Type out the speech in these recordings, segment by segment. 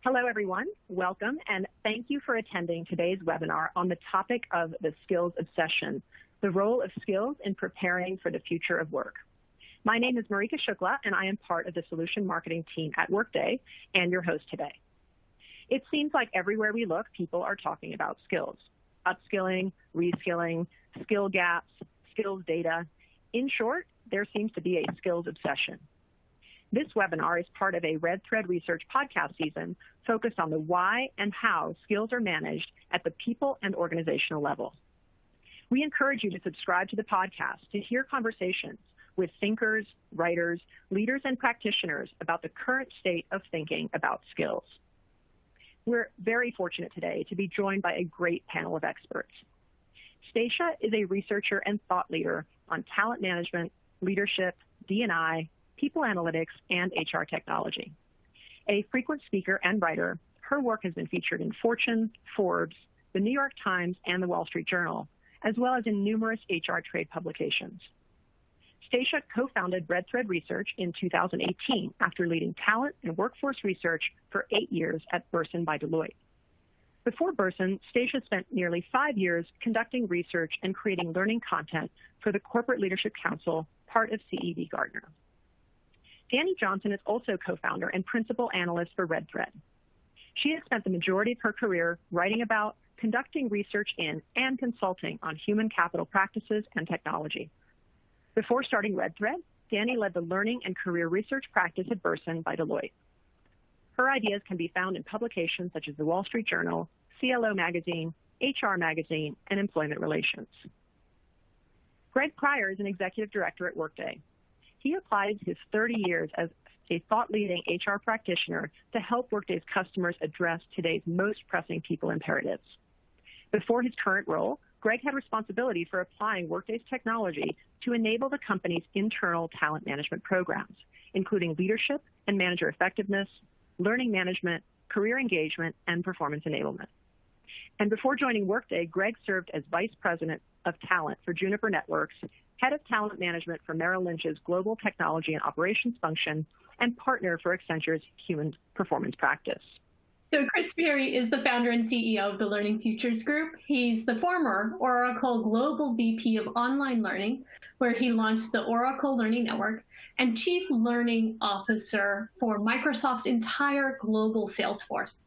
Hello, everyone. Welcome, and thank you for attending today's webinar on the topic of the skills obsession, the role of skills in preparing for the future of work. My name is Marika Shukla, and I am part of the solution marketing team at Workday and your host today. It seems like everywhere we look, people are talking about skills, upskilling, reskilling, skill gaps, skills data. In short, there seems to be a skills obsession. This webinar is part of a Red Thread Research podcast season focused on the why and how skills are managed at the people and organizational level. We encourage you to subscribe to the podcast to hear conversations with thinkers, writers, leaders, and practitioners about the current state of thinking about skills. We're very fortunate today to be joined by a great panel of experts. Stacia is a researcher and thought leader on talent management, leadership, D&I, people analytics, and HR technology. A frequent speaker and writer, her work has been featured in Fortune, Forbes, the New York Times, and the Wall Street Journal, as well as in numerous HR trade publications. Stacia co-founded Red Thread Research in 2018 after leading talent and workforce research for 8 years at Burson by Deloitte. Before Burson, Stacia spent nearly 5 years conducting research and creating learning content for the Corporate Leadership Council, part of CEB Gartner. Danny Johnson is also co-founder and principal analyst for Red Thread. She has spent the majority of her career writing about, conducting research in, and consulting on human capital practices and technology. Before starting Red Thread, Danny led the learning and career research practice at Burson by Deloitte. Her ideas can be found in publications such as the Wall Street Journal, CLO Magazine, HR Magazine, and Employment Relations. Greg Pryor is an executive director at Workday. He applies his 30 years as a thought-leading HR practitioner to help Workday's customers address today's most pressing people imperatives. Before his current role, Greg had responsibility for applying Workday's technology to enable the company's internal talent management programs, including leadership and manager effectiveness, learning management, career engagement, and performance enablement. And before joining Workday, Greg served as vice president of talent for Juniper Networks, head of talent management for Merrill Lynch's global technology and operations function, and partner for Accenture's human performance practice. So Chris Berry is the founder and CEO of the Learning Futures Group. He's the former Oracle Global VP of Online Learning, where he launched the Oracle Learning Network, and Chief Learning Officer for Microsoft's entire global sales force.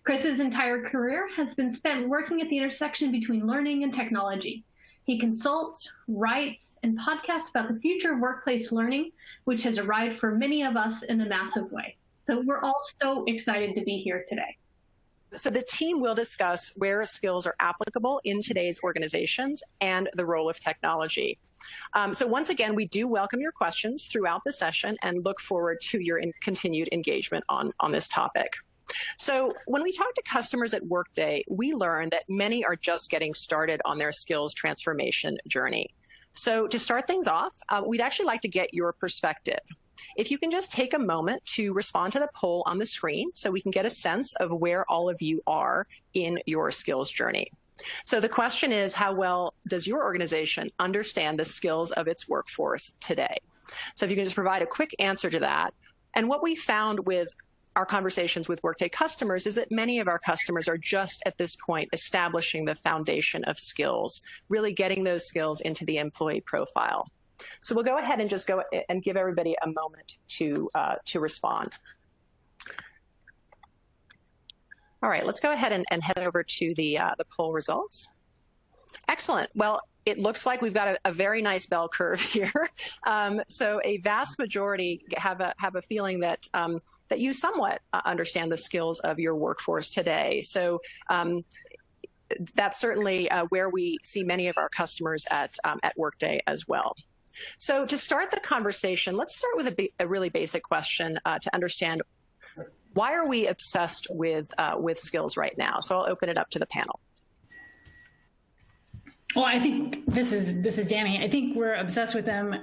Chris's entire career has been spent working at the intersection between learning and technology. He consults, writes, and podcasts about the future of workplace learning, which has arrived for many of us in a massive way. So we're all so excited to be here today. So the team will discuss where skills are applicable in today's organizations and the role of technology. So once again, we do welcome your questions throughout the session and look forward to your continued engagement on this topic. So when we talk to customers at Workday, we learn that many are just getting started on their skills transformation journey. So to start things off, we'd actually like to get your perspective. If you can just take a moment to respond to the poll on the screen so we can get a sense of where all of you are in your skills journey. So the question is, how well does your organization understand the skills of its workforce today? So if you can just provide a quick answer to that. And what we found with our conversations with Workday customers is that many of our customers are just at this point establishing the foundation of skills, really getting those skills into the employee profile. So we'll go ahead and just go and give everybody a moment to respond. All right, let's go ahead and head over to the poll results. Excellent. Well, it looks like we've got a very nice bell curve here. So a vast majority have a feeling that that you somewhat understand the skills of your workforce today. So that's certainly where we see many of our customers at Workday as well. So to start the conversation, let's start with a really basic question to understand, why are we obsessed with skills right now? So I'll open it up to the panel. Well, I think this is Danny. I think we're obsessed with them,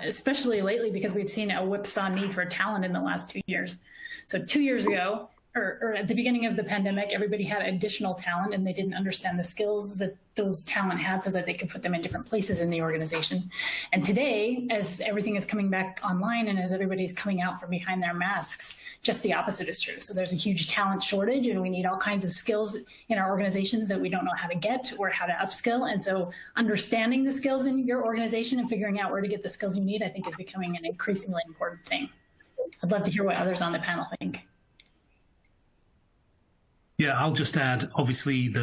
especially lately, because we've seen a whipsaw need for talent in the last 2 years. So 2 years ago, or at the beginning of the pandemic, everybody had additional talent and they didn't understand the skills that those talent had so that they could put them in different places in the organization. And today, as everything is coming back online and as everybody's coming out from behind their masks, just the opposite is true. So there's a huge talent shortage and we need all kinds of skills in our organizations that we don't know how to get or how to upskill. And so understanding the skills in your organization and figuring out where to get the skills you need, I think is becoming an increasingly important thing. I'd love to hear what others on the panel think. Yeah, I'll just add, obviously,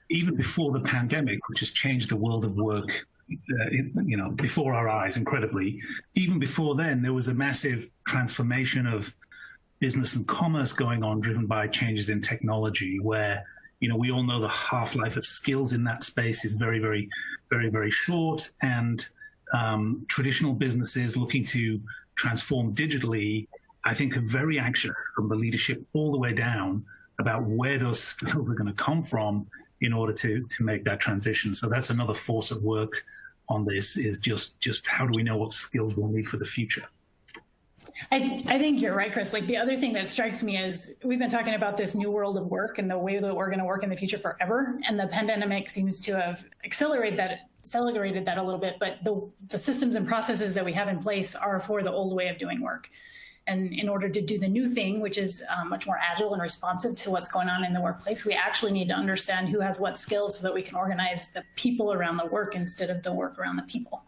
even before the pandemic, which has changed the world of work, before our eyes, incredibly, even before then, there was a massive transformation of business and commerce going on, driven by changes in technology, where, we all know the half-life of skills in that space is very, very, very, very short. And traditional businesses looking to transform digitally, I think, are very anxious from the leadership all the way down about where those skills are going to come from in order to make that transition. So that's another force at work on this, is just how do we know what skills we'll need for the future? I think you're right, Chris. Like, the other thing that strikes me is we've been talking about this new world of work and the way that we're going to work in the future forever. And the pandemic seems to have accelerated that a little bit. But the systems and processes that we have in place are for the old way of doing work. And in order to do the new thing, which is much more agile and responsive to what's going on in the workplace, we actually need to understand who has what skills so that we can organize the people around the work instead of the work around the people.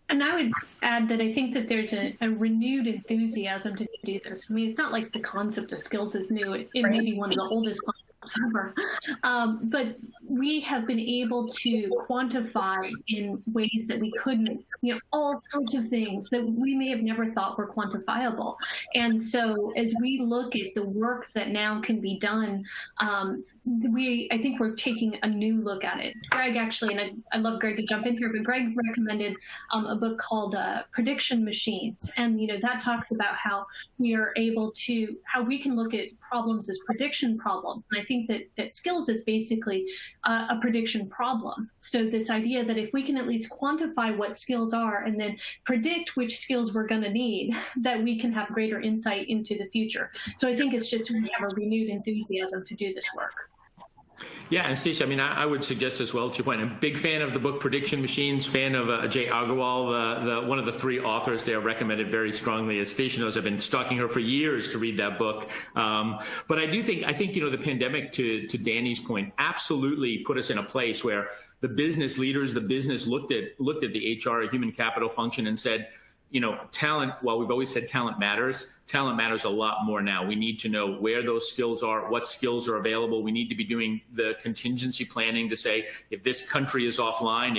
And I would add that I think that there's a renewed enthusiasm to do this. I mean, it's not like the concept of skills is new. It may be one of the oldest concepts ever. But we have been able to quantify in ways that we couldn't, all sorts of things that we may have never thought were quantifiable. And so as we look at the work that now can be done, I think we're taking a new look at it. Greg actually, and I'd love Greg to jump in here, but Greg recommended a book called Prediction Machines. And, that talks about how we are able to, how we can look at problems as prediction problems. And I think that skills is basically a prediction problem. So this idea that if we can at least quantify what skills are and then predict which skills we're going to need, that we can have greater insight into the future. So I think it's just we have a renewed enthusiasm to do this work. Yeah, and Stacey, I would suggest as well, to your point, I'm a big fan of the book Prediction Machines, fan of Jay Agarwal, one of the three authors there, recommended very strongly. As Stacey knows, I've been stalking her for years to read that book. But I think the pandemic, to Danny's point, absolutely put us in a place where the business leaders, the business looked at the HR, human capital function and said, talent, while we've always said talent matters a lot more now. We need to know where those skills are, what skills are available. We need to be doing the contingency planning to say, if this country is offline,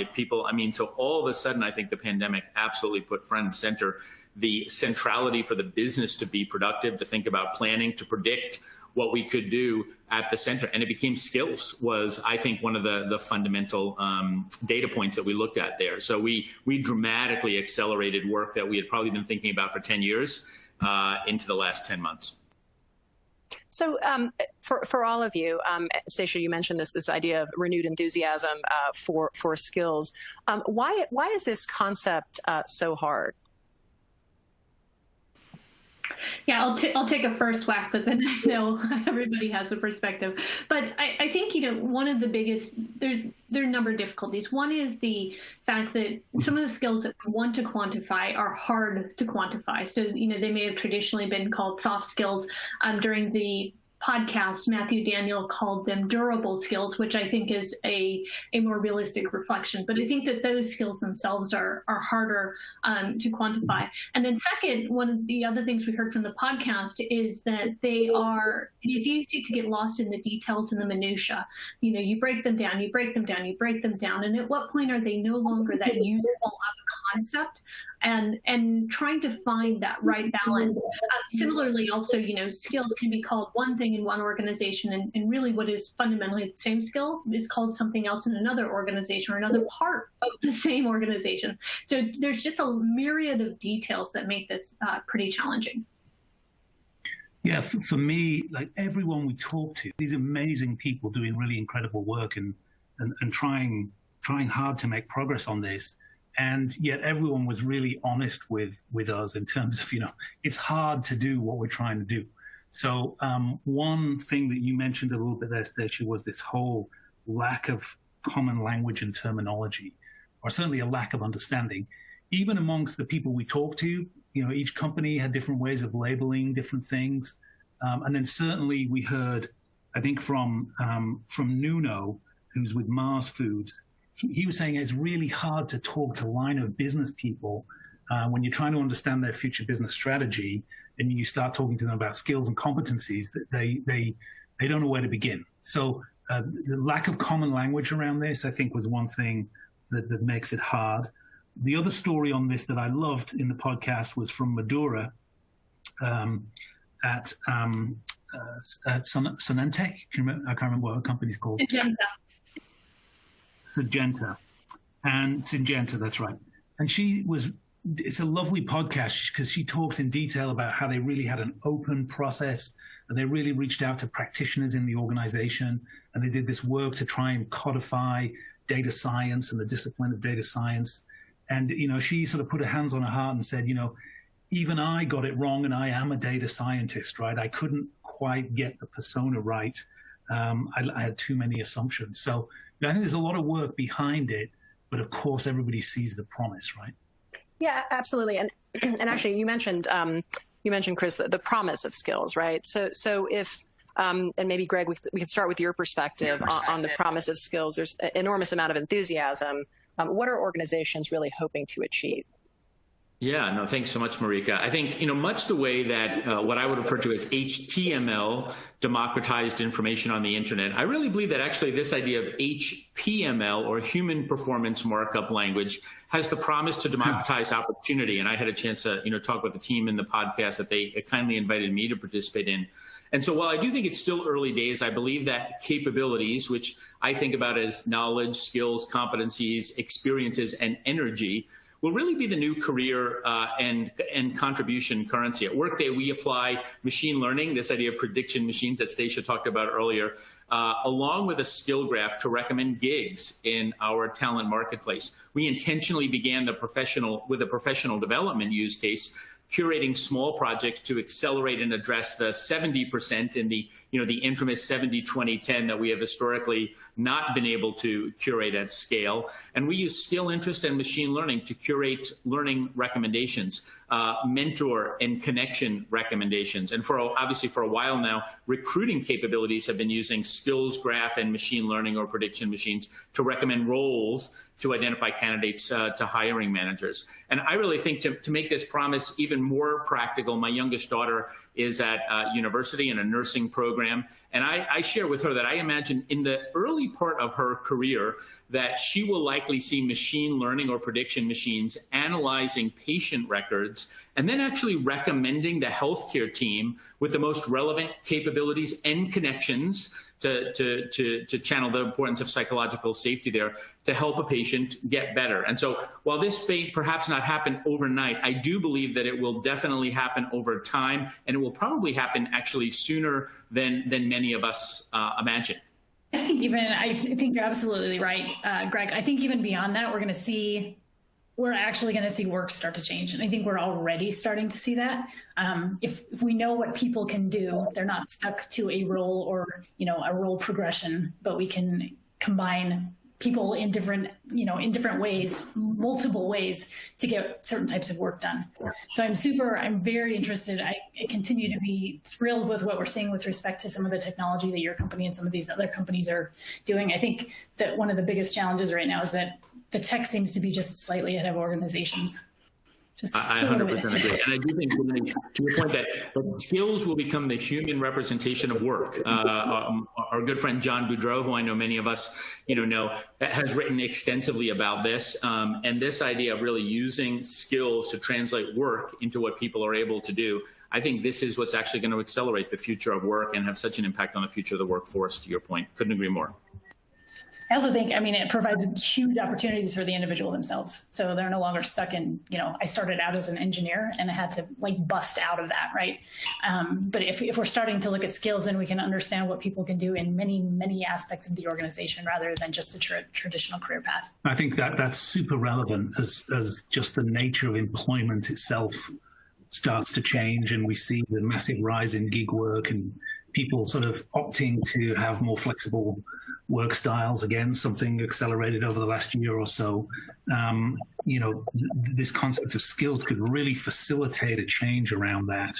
so all of a sudden, I think the pandemic absolutely put front and center the centrality for the business to be productive, to think about planning, to predict what we could do at the center. And it became skills was, I think, one of the fundamental data points that we looked at there. So we dramatically accelerated work that we had probably been thinking about for 10 years into the last 10 months. So for all of you, Stacia, you mentioned this idea of renewed enthusiasm for skills. Why is this concept so hard? Yeah, I'll take a first whack, but then I know everybody has a perspective. But I think, one of the biggest, there are a number of difficulties. One is the fact that some of the skills that we want to quantify are hard to quantify. So, they may have traditionally been called soft skills. During the podcast, Matthew Daniel called them durable skills, which I think is a more realistic reflection. But I think that those skills themselves are harder to quantify. And then second, one of the other things we heard from the podcast is that it is easy to get lost in the details and the minutia. You break them down, you break them down, you break them down. And at what point are they no longer that usable of a concept? And trying to find that right balance. Similarly, also, skills can be called one thing in one organization, and really what is fundamentally the same skill is called something else in another organization or another part of the same organization. So there's just a myriad of details that make this pretty challenging. Yeah, for me, like everyone we talk to, these amazing people doing really incredible work and trying hard to make progress on this. And yet everyone was really honest with us in terms of, it's hard to do what we're trying to do. So one thing that you mentioned a little bit there, Stacia, was this whole lack of common language and terminology, or certainly a lack of understanding. Even amongst the people we talked to, each company had different ways of labeling different things. And then certainly we heard, I think from Nuno, who's with Mars Foods, he was saying it's really hard to talk to line of business people when you're trying to understand their future business strategy, and you start talking to them about skills and competencies that they don't know where to begin. So the lack of common language around this, I think, was one thing that makes it hard. The other story on this that I loved in the podcast was from Madura at Sonentech. I can't remember what her company's called. Syngenta, that's right. And it's a lovely podcast because she talks in detail about how they really had an open process, and they really reached out to practitioners in the organization, and they did this work to try and codify data science and the discipline of data science. And, she sort of put her hands on her heart and said, even I got it wrong, and I am a data scientist, right? I couldn't quite get the persona right. I had too many assumptions. So I think there's a lot of work behind it, but of course everybody sees the promise, right? Yeah, absolutely. And actually, you mentioned Chris the promise of skills, right? So if and maybe Greg, we could start with your perspective on the promise of skills. There's an enormous amount of enthusiasm. What are organizations really hoping to achieve? Yeah, no, thanks so much, Marika. I think, much the way that what I would refer to as HTML democratized information on the internet, I really believe that actually this idea of HPML, or human performance markup language, has the promise to democratize opportunity. And I had a chance to, talk with the team in the podcast that they kindly invited me to participate in. And so while I do think it's still early days, I believe that capabilities, which I think about as knowledge, skills, competencies, experiences, and energy, will really be the new career and contribution currency. At Workday, we apply machine learning, this idea of prediction machines that Stacia talked about earlier, along with a skill graph to recommend gigs in our talent marketplace. We intentionally began with a professional development use case, curating small projects to accelerate and address the 70% in the infamous 70-20-10 that we have historically not been able to curate at scale. And we use skill, interest, and machine learning to curate learning recommendations, mentor and connection recommendations. And obviously for a while now, recruiting capabilities have been using skills graph and machine learning or prediction machines to recommend roles to identify candidates to hiring managers. And I really think to make this promise even more practical, my youngest daughter is at university in a nursing program. And I share with her that I imagine in the early part of her career that she will likely see machine learning or prediction machines analyzing patient records and then actually recommending the healthcare team with the most relevant capabilities and connections to channel the importance of psychological safety there to help a patient get better. And so while this may perhaps not happen overnight, I do believe that it will definitely happen over time, and it will probably happen actually sooner than many of us imagine. I think you're absolutely right, Greg. I think even beyond that, we're actually going to see work start to change. And I think we're already starting to see that. If we know what people can do, they're not stuck to a role or, a role progression, but we can combine people in different ways, multiple ways to get certain types of work done. So I'm very interested. I continue to be thrilled with what we're seeing with respect to some of the technology that your company and some of these other companies are doing. I think that one of the biggest challenges right now is that the tech seems to be just slightly ahead of organizations. I 100% agree. And I do think, to your point, that skills will become the human representation of work. Our good friend John Boudreau, who I know many of us know, has written extensively about this. And this idea of really using skills to translate work into what people are able to do, I think this is what's actually going to accelerate the future of work and have such an impact on the future of the workforce, to your point. Couldn't agree more. I also think, it provides huge opportunities for the individual themselves. So they're no longer stuck in, I started out as an engineer and I had to bust out of that, right? But if we're starting to look at skills, then we can understand what people can do in many, many aspects of the organization rather than just the traditional career path. I think that's super relevant as just the nature of employment itself. starts to change, and we see the massive rise in gig work and people sort of opting to have more flexible work styles, again, something accelerated over the last year or so. This concept of skills could really facilitate a change around that.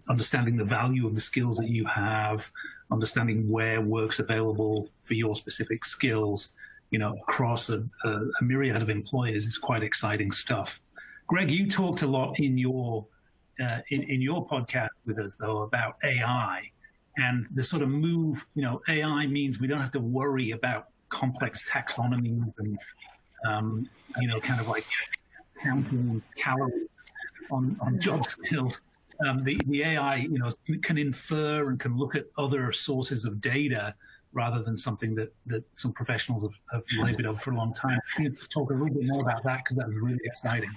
Understanding the value of the skills that you have, understanding where work's available for your specific skills, across a myriad of employers is quite exciting stuff. Greg, you talked a lot in your podcast with us, though, about AI and the sort of move. AI means we don't have to worry about complex taxonomies and kind of like counting calories on job skills. The AI, can infer and can look at other sources of data rather than something that some professionals have labored over for a long time. Can you talk a little bit more about that, because that was really exciting?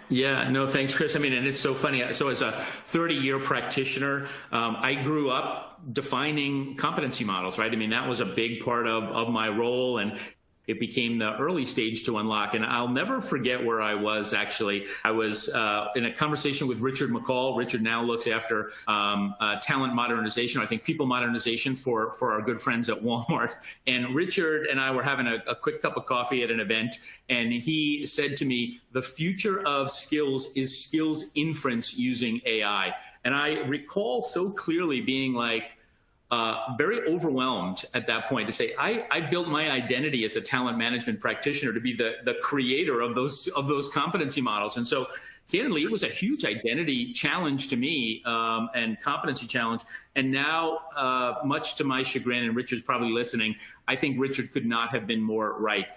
Yeah, no, thanks, Chris. I mean, and it's so funny. So as a 30-year practitioner, I grew up defining competency models, right? I mean, that was a big part of my role, and it became the early stage to unlock. And I'll never forget where I was, actually. I was in a conversation with Richard McCall. Richard now looks after talent modernization, I think people modernization for our good friends at Walmart. And Richard and I were having a quick cup of coffee at an event, and he said to me, the future of skills is skills inference using AI. And I recall so clearly being like, very overwhelmed at that point to say, I built my identity as a talent management practitioner to be the creator of those competency models. And so candidly, it was a huge identity challenge to me, and competency challenge. And now, much to my chagrin, and Richard's probably listening, I think Richard could not have been more right.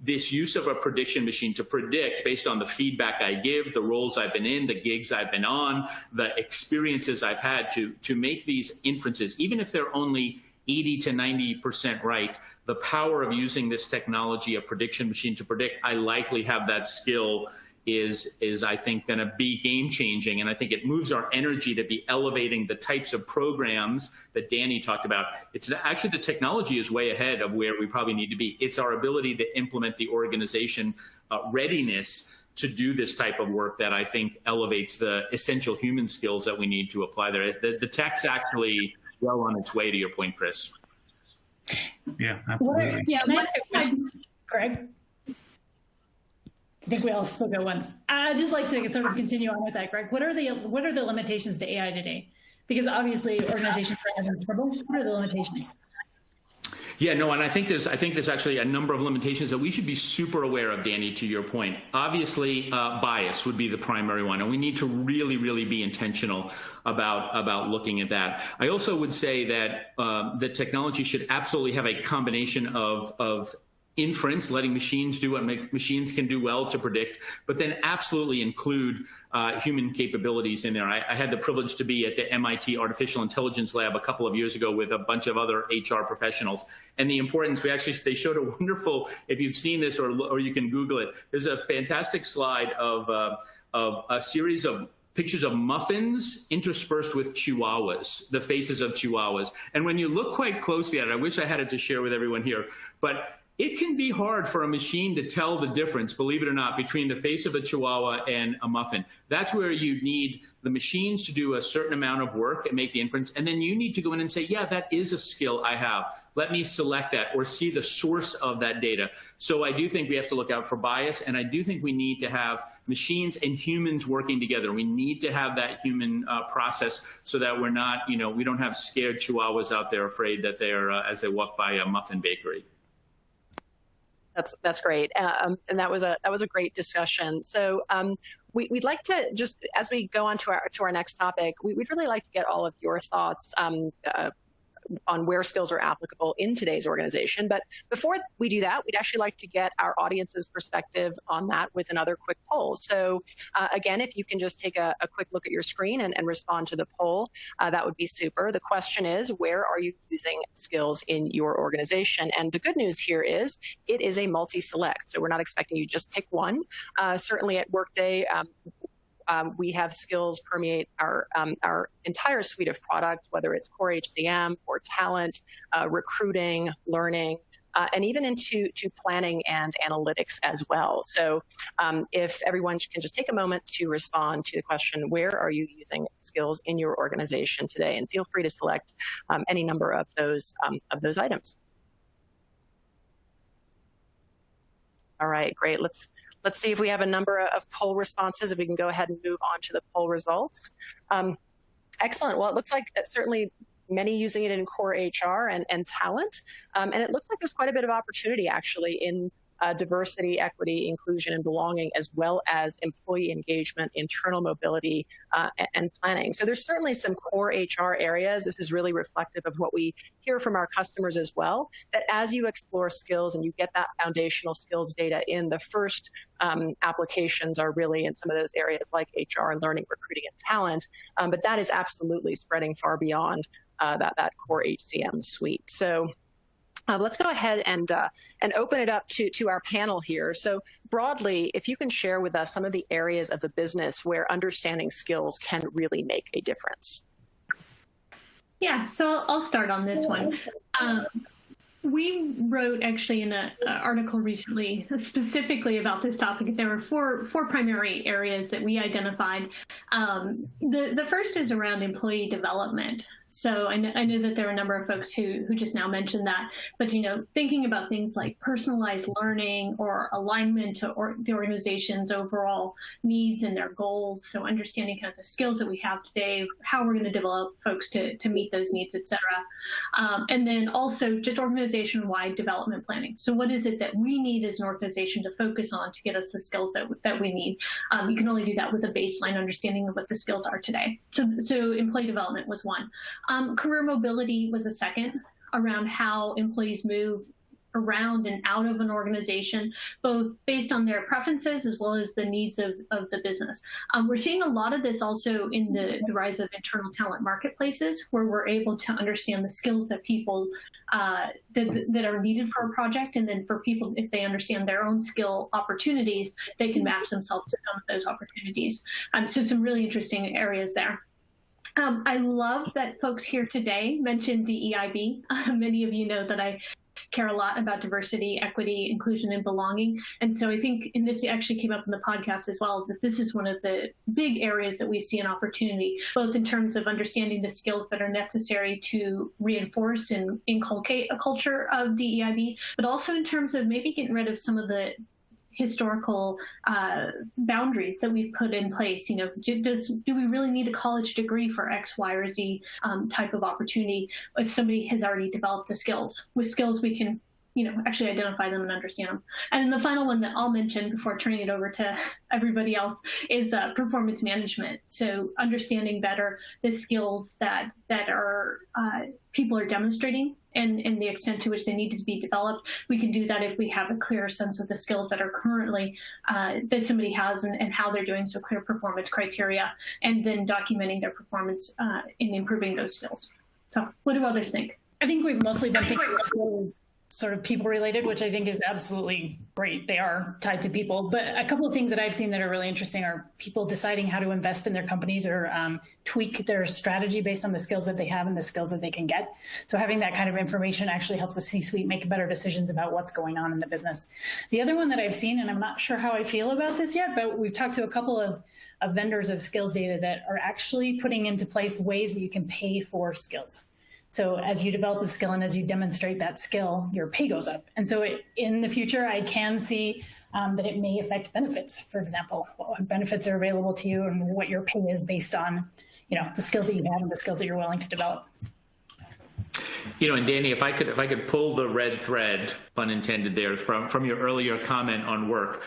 This use of a prediction machine to predict based on the feedback I give, the roles I've been in, the gigs I've been on, the experiences I've had to make these inferences, even if they're only 80 to 90% right, the power of using this technology, a prediction machine to predict, I likely have that skill is I think going to be game changing. And I think it moves our energy to be elevating the types of programs that Danny talked about. It's actually, the technology is way ahead of where we probably need to be. It's our ability to implement the organization readiness to do this type of work that I think elevates the essential human skills that we need to apply there. The tech's actually well on its way, to your point, Chris. Yeah, absolutely. Greg? I think we all spoke at once. I'd just like to sort of continue on with that, Greg. What are the limitations to AI today? Because obviously organizations are having trouble. What are the limitations? Yeah, no, and I think there's actually a number of limitations that we should be super aware of, Danny, to your point. Obviously, bias would be the primary one, and we need to really, really be intentional about looking at that. I also would say that the technology should absolutely have a combination of inference, letting machines do what machines can do well to predict, but then absolutely include human capabilities in there. I had the privilege to be at the MIT Artificial Intelligence Lab a couple of years ago with a bunch of other HR professionals, and the importance, they showed a wonderful, if you've seen this or you can Google it, there's a fantastic slide of a series of pictures of muffins interspersed with chihuahuas, the faces of chihuahuas. And when you look quite closely at it, I wish I had it to share with everyone here, but it can be hard for a machine to tell the difference, believe it or not, between the face of a chihuahua and a muffin. That's where you need the machines to do a certain amount of work and make the inference, and then you need to go in and say, yeah, that is a skill I have. Let me select that or see the source of that data. So I do think we have to look out for bias, and I do think we need to have machines and humans working together. We need to have that human process so that we're not, we don't have scared chihuahuas out there afraid that they're, as they walk by a muffin bakery. That's great, and that was a great discussion. So we'd like to, just as we go on to our next topic, we'd really like to get all of your thoughts on where skills are applicable in today's organization. But before we do that, we'd actually like to get our audience's perspective on that with another quick poll. So again, if you can just take a quick look at your screen and respond to the poll, that would be super. The question is, where are you using skills in your organization? And the good news here is it is a multi-select. So we're not expecting you to just pick one. Certainly at Workday, we have skills permeate our entire suite of products, whether it's core HCM or talent, recruiting, learning, and even into planning and analytics as well. So if everyone can just take a moment to respond to the question, where are you using skills in your organization today? And feel free to select any number of those items. All right, great. Let's see if we have a number of poll responses, if we can go ahead and move on to the poll results. Excellent. Well, it looks like certainly many using it in core HR and talent. And it looks like there's quite a bit of opportunity actually in diversity, equity, inclusion, and belonging, as well as employee engagement, internal mobility, and planning. So there's certainly some core HR areas. This is really reflective of what we hear from our customers as well, that as you explore skills and you get that foundational skills data in, the first applications are really in some of those areas like HR and learning, recruiting, and talent. But that is absolutely spreading far beyond that core HCM suite. So let's go ahead and open it up to our panel here. So broadly, if you can share with us some of the areas of the business where understanding skills can really make a difference. Yeah, so I'll start on this one. We wrote actually in an article recently specifically about this topic. There were four primary areas that we identified. The first is around employee development. So I know that there are a number of folks who just now mentioned that, but thinking about things like personalized learning or alignment to the organization's overall needs and their goals. So understanding kind of the skills that we have today, how we're going to develop folks to meet those needs, et cetera. And then also just organization-wide development planning. So what is it that we need as an organization to focus on to get us the skills that we need? You can only do that with a baseline understanding of what the skills are today. So employee development was one. Career mobility was a second, around how employees move around and out of an organization, both based on their preferences as well as the needs of the business. We're seeing a lot of this also in the rise of internal talent marketplaces, where we're able to understand the skills that people that are needed for a project, and then for people, if they understand their own skill opportunities, they can match themselves to some of those opportunities. So some really interesting areas there. I love that folks here today mentioned DEIB. Many of you know that I care a lot about diversity, equity, inclusion, and belonging. And so I think, and this actually came up in the podcast as well, that this is one of the big areas that we see an opportunity, both in terms of understanding the skills that are necessary to reinforce and inculcate a culture of DEIB, but also in terms of maybe getting rid of some of the historical boundaries that we've put in place. Do we really need a college degree for X, Y, or Z type of opportunity if somebody has already developed the skills? With skills, we can actually identify them and understand them. And then the final one that I'll mention before turning it over to everybody else is performance management. So understanding better the skills that are people are demonstrating and the extent to which they need to be developed. We can do that if we have a clear sense of the skills that are currently that somebody has and how they're doing, so clear performance criteria, and then documenting their performance in improving those skills. So what do others think? I think we've mostly been thinking about skills sort of people related, which I think is absolutely great. They are tied to people. But a couple of things that I've seen that are really interesting are people deciding how to invest in their companies or tweak their strategy based on the skills that they have and the skills that they can get. So having that kind of information actually helps the C-suite make better decisions about what's going on in the business. The other one that I've seen, and I'm not sure how I feel about this yet, but we've talked to a couple of vendors of skills data that are actually putting into place ways that you can pay for skills. So as you develop the skill and as you demonstrate that skill, your pay goes up. And so in the future, I can see that it may affect benefits. For example, what benefits are available to you and what your pay is based on, the skills that you have and the skills that you're willing to develop. And Danny, if I could pull the red thread, pun intended there, from your earlier comment on work.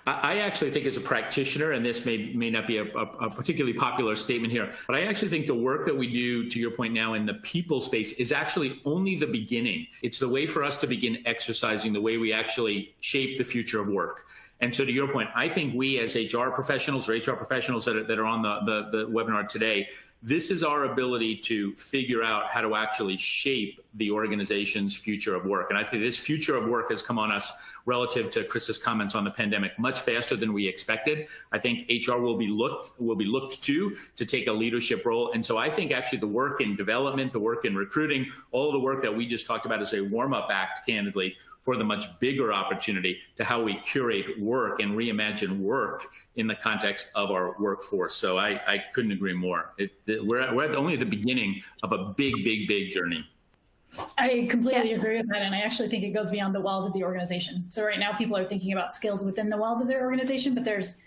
I actually think as a practitioner, and this may not be a particularly popular statement here, but I actually think the work that we do, to your point now, in the people space is actually only the beginning. It's the way for us to begin exercising the way we actually shape the future of work. And so to your point, I think we as HR professionals or HR professionals that are on the webinar today This is our ability to figure out how to actually shape the organization's future of work. And I think this future of work has come on us relative to Chris's comments on the pandemic much faster than we expected. I think HR will be looked to take a leadership role. And so I think actually the work in development, the work in recruiting, all of the work that we just talked about is a warm-up act, candidly, for the much bigger opportunity to how we curate work and reimagine work in the context of our workforce. So I couldn't agree more. We're only at the beginning of a big, big, big journey. I completely agree with that. And I actually think it goes beyond the walls of the organization. So right now people are thinking about skills within the walls of their organization, but there's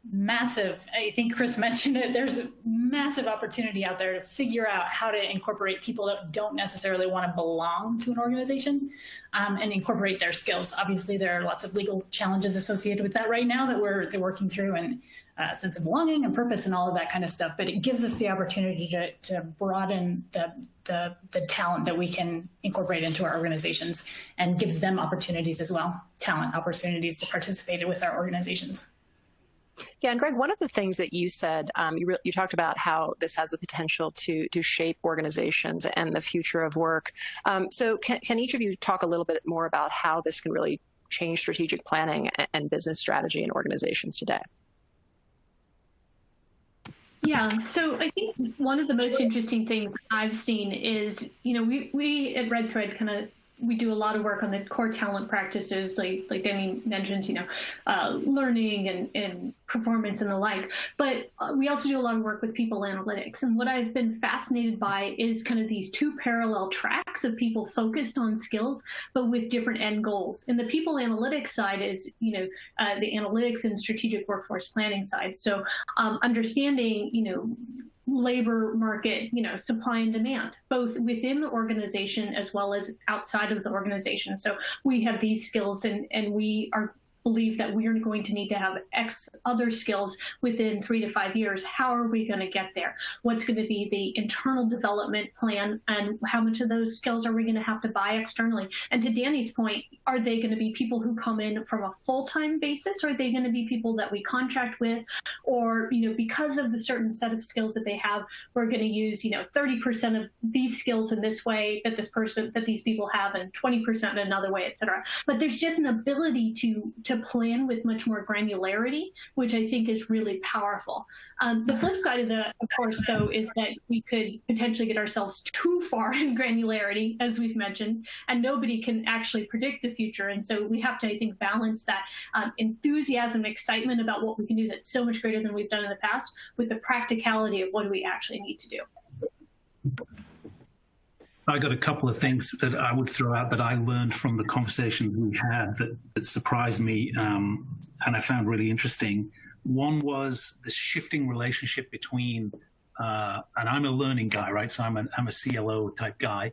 massive, I think Chris mentioned it, there's a massive opportunity out there to figure out how to incorporate people that don't necessarily want to belong to an organization and incorporate their skills. Obviously, there are lots of legal challenges associated with that right now that they're working through, and sense of belonging and purpose and all of that kind of stuff. But it gives us the opportunity to broaden the talent that we can incorporate into our organizations, and gives them opportunities as well, talent opportunities to participate with our organizations. Yeah, and Greg, one of the things that you said, you talked about how this has the potential to shape organizations and the future of work. So can each of you talk a little bit more about how this can really change strategic planning and business strategy in organizations today? Yeah, so I think one of the most interesting things I've seen is, we at Red Thread we do a lot of work on the core talent practices, like Danny mentions, learning and performance and the like. But we also do a lot of work with people analytics. And what I've been fascinated by is kind of these two parallel tracks of people focused on skills, but with different end goals. And the people analytics side is, the analytics and strategic workforce planning side. So understanding, labor market, supply and demand, both within the organization as well as outside of the organization. So we have these skills and we believe that we're going to need to have X other skills within 3 to 5 years. How are we going to get there? What's going to be the internal development plan, and how much of those skills are we going to have to buy externally? And to Danny's point, are they going to be people who come in from a full-time basis? Or are they going to be people that we contract with? Or, because of the certain set of skills that they have, we're going to use, 30% of these skills in this way that these people have, and 20% in another way, et cetera. But there's just an ability to plan with much more granularity, which I think is really powerful. The flip side of course, though, is that we could potentially get ourselves too far in granularity, as we've mentioned, and nobody can actually predict the future. And so we have to, I think, balance that enthusiasm, excitement about what we can do that's so much greater than we've done in the past, with the practicality of what do we actually need to do. I got a couple of things that I would throw out that I learned from the conversations we had that surprised me and I found really interesting. One was the shifting relationship between, and I'm a learning guy, right? So I'm a CLO type guy.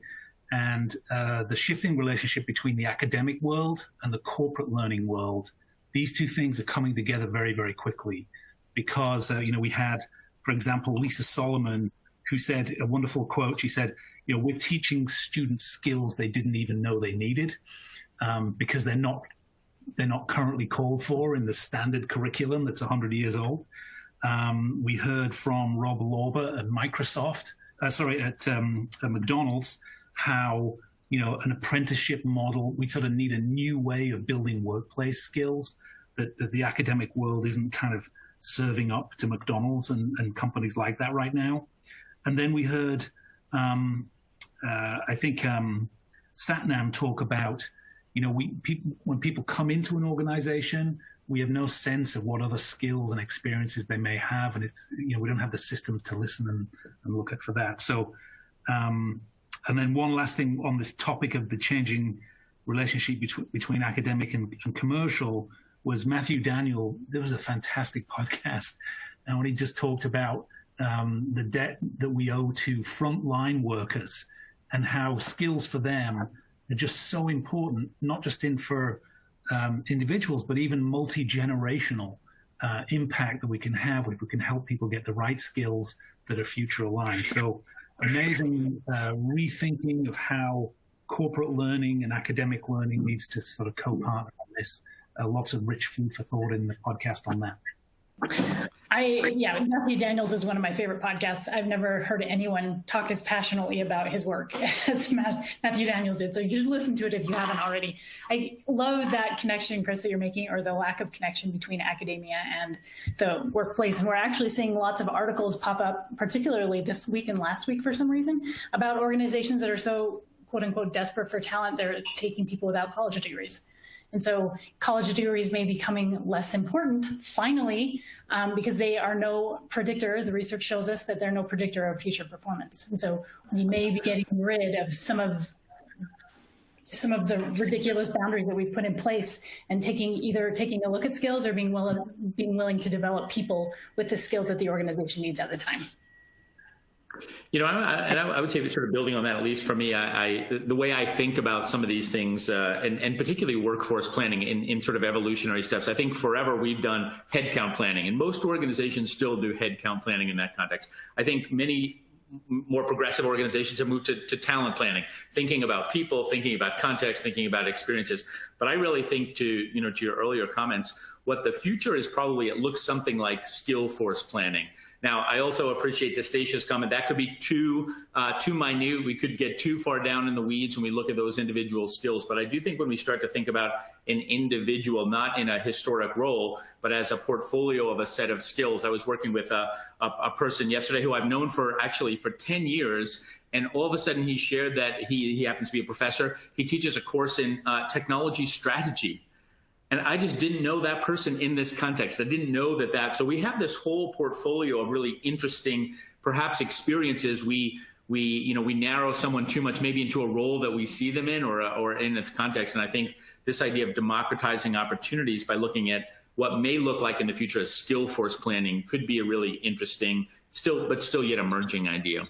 And the shifting relationship between the academic world and the corporate learning world, these two things are coming together very, very quickly. Because, we had, for example, Lisa Solomon, who said a wonderful quote. She said, we're teaching students skills they didn't even know they needed because they're not currently called for in the standard curriculum that's 100 years old. We heard from Rob Lorber at Microsoft, at McDonald's, how, an apprenticeship model, we sort of need a new way of building workplace skills that the academic world isn't kind of serving up to McDonald's and companies like that right now. And then we heard, I think, Satnam talk about, when people come into an organization, we have no sense of what other skills and experiences they may have. And it's, we don't have the systems to listen and look at for that. So, and then one last thing on this topic of the changing relationship between academic and commercial was Matthew Daniel. There was a fantastic podcast, and when he just talked about the debt that we owe to frontline workers and how skills for them are just so important, not just for individuals, but even multi-generational impact that we can have if we can help people get the right skills that are future aligned. So amazing rethinking of how corporate learning and academic learning needs to sort of co-partner on this. Lots of rich food for thought in the podcast on that. Matthew Daniels is one of my favorite podcasts. I've never heard anyone talk as passionately about his work as Matthew Daniels did. So you should listen to it if you haven't already. I love that connection, Chris, that you're making, or the lack of connection between academia and the workplace. And we're actually seeing lots of articles pop up, particularly this week and last week for some reason, about organizations that are so, quote unquote, desperate for talent, they're taking people without college degrees. And so college degrees may be becoming less important, finally, because they are no predictor. The research shows us that they're no predictor of future performance. And so we may be getting rid of some of the ridiculous boundaries that we've put in place, and either taking a look at skills or being willing to develop people with the skills that the organization needs at the time. I would say, sort of building on that, at least for me, the way I think about some of these things, and particularly workforce planning in sort of evolutionary steps, I think forever we've done headcount planning, and most organizations still do headcount planning in that context. I think many more progressive organizations have moved to talent planning, thinking about people, thinking about context, thinking about experiences. But I really think, to your earlier comments, what the future is probably, it looks something like skill force planning. Now, I also appreciate Destatia's comment. That could be too minute. We could get too far down in the weeds when we look at those individual skills. But I do think when we start to think about an individual, not in a historic role, but as a portfolio of a set of skills. I was working with a person yesterday who I've known for 10 years. And all of a sudden he shared that he happens to be a professor. He teaches a course in technology strategy. And I just didn't know that person in this context. I didn't know that. So we have this whole portfolio of really interesting, perhaps, experiences. We narrow someone too much, maybe into a role that we see them in, or in its context. And I think this idea of democratizing opportunities by looking at what may look like in the future as skill force planning could be a really interesting, still yet emerging idea.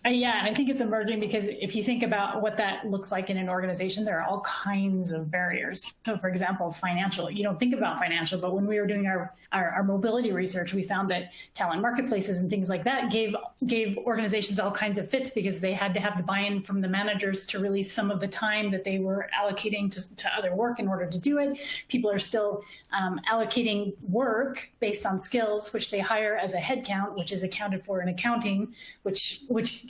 Yeah, and I think it's emerging because if you think about what that looks like in an organization, there are all kinds of barriers. So, for example, financial. You don't think about financial, but when we were doing our mobility research, we found that talent marketplaces and things like that gave organizations all kinds of fits because they had to have the buy-in from the managers to release some of the time that they were allocating to other work in order to do it. People are still allocating work based on skills, which they hire as a headcount, which is accounted for in accounting, which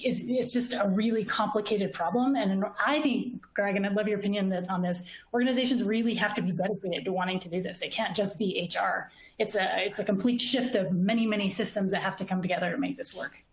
it's just a really complicated problem. And I think, Greg, and I'd love your opinion on this, organizations really have to be dedicated to wanting to do this. It can't just be HR. It's a complete shift of many, many systems that have to come together to make this work.